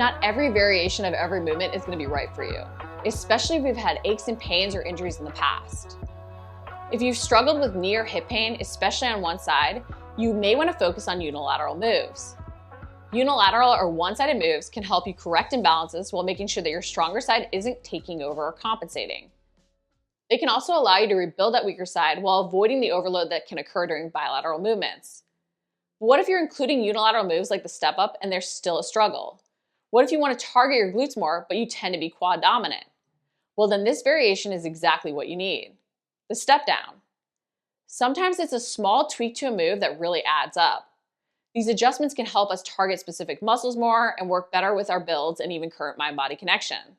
Not every variation of every movement is going to be right for you, especially if you've had aches and pains or injuries in the past. If you've struggled with knee or hip pain, especially on one side, you may want to focus on unilateral moves. Unilateral or one-sided moves can help you correct imbalances while making sure that your stronger side isn't taking over or compensating. They can also allow you to rebuild that weaker side while avoiding the overload that can occur during bilateral movements. But what if you're including unilateral moves like the step up and there's still a struggle? What if you want to target your glutes more, but you tend to be quad dominant? Well, then this variation is exactly what you need. The step down. Sometimes it's a small tweak to a move that really adds up. These adjustments can help us target specific muscles more and work better with our builds and even current mind-body connection.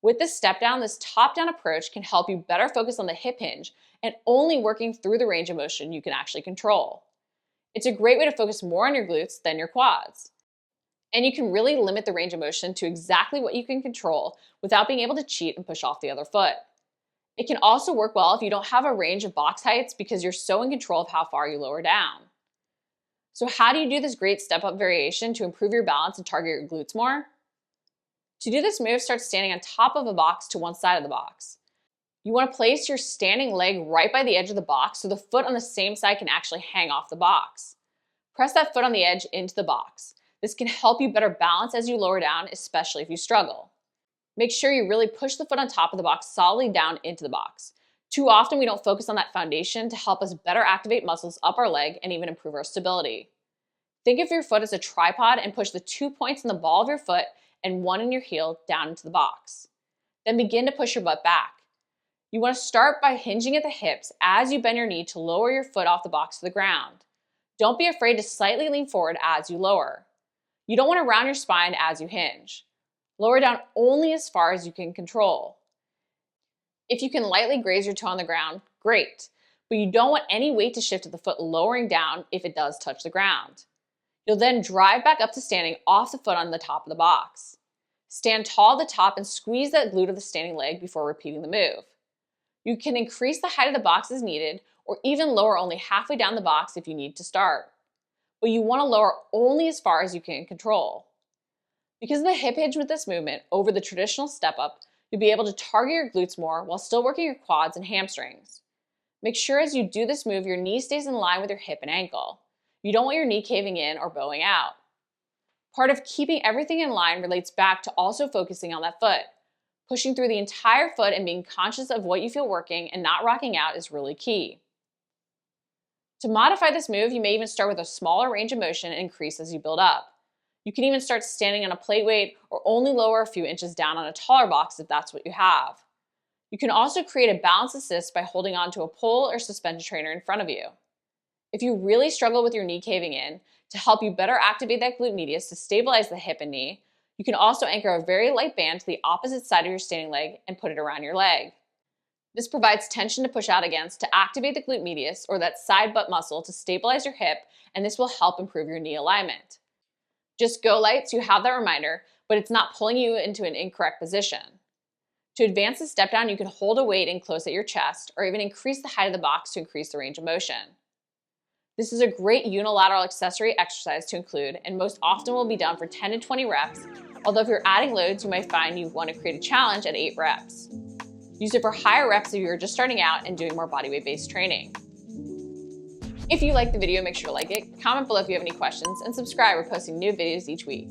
With this step down, this top-down approach can help you better focus on the hip hinge and only working through the range of motion you can actually control. It's a great way to focus more on your glutes than your quads. And you can really limit the range of motion to exactly what you can control without being able to cheat and push off the other foot. It can also work well if you don't have a range of box heights because you're so in control of how far you lower down. So how do you do this great step-up variation to improve your balance and target your glutes more? To do this move, start standing on top of a box to one side of the box. You want to place your standing leg right by the edge of the box so the foot on the same side can actually hang off the box. Press that foot on the edge into the box. This can help you better balance as you lower down, especially if you struggle. Make sure you really push the foot on top of the box solidly down into the box. Too often we don't focus on that foundation to help us better activate muscles up our leg and even improve our stability. Think of your foot as a tripod and push the 2 points in the ball of your foot and one in your heel down into the box. Then begin to push your butt back. You want to start by hinging at the hips as you bend your knee to lower your foot off the box to the ground. Don't be afraid to slightly lean forward as you lower. You don't want to round your spine as you hinge. Lower down only as far as you can control. If you can lightly graze your toe on the ground, great, but you don't want any weight to shift to the foot lowering down if it does touch the ground. You'll then drive back up to standing off the foot on the top of the box. Stand tall at the top and squeeze that glute of the standing leg before repeating the move. You can increase the height of the box as needed or even lower only halfway down the box if you need to start. But you want to lower only as far as you can control. Because of the hip hinge with this movement over the traditional step up, you'll be able to target your glutes more while still working your quads and hamstrings. Make sure as you do this move, your knee stays in line with your hip and ankle. You don't want your knee caving in or bowing out. Part of keeping everything in line relates back to also focusing on that foot. Pushing through the entire foot and being conscious of what you feel working and not rocking out is really key. To modify this move, you may even start with a smaller range of motion and increase as you build up. You can even start standing on a plate weight or only lower a few inches down on a taller box if that's what you have. You can also create a balance assist by holding onto a pole or suspension trainer in front of you. If you really struggle with your knee caving in, to help you better activate that glute medius to stabilize the hip and knee, you can also anchor a very light band to the opposite side of your standing leg and put it around your leg. This provides tension to push out against to activate the glute medius or that side butt muscle to stabilize your hip, and this will help improve your knee alignment. Just go light so you have that reminder, but it's not pulling you into an incorrect position. To advance the step down, you can hold a weight in close at your chest or even increase the height of the box to increase the range of motion. This is a great unilateral accessory exercise to include and most often will be done for 10 to 20 reps, although if you're adding loads, you might find you want to create a challenge at 8 reps. Use it for higher reps if you're just starting out and doing more bodyweight based training. If you like the video, make sure to like it, comment below if you have any questions, and subscribe. We're posting new videos each week.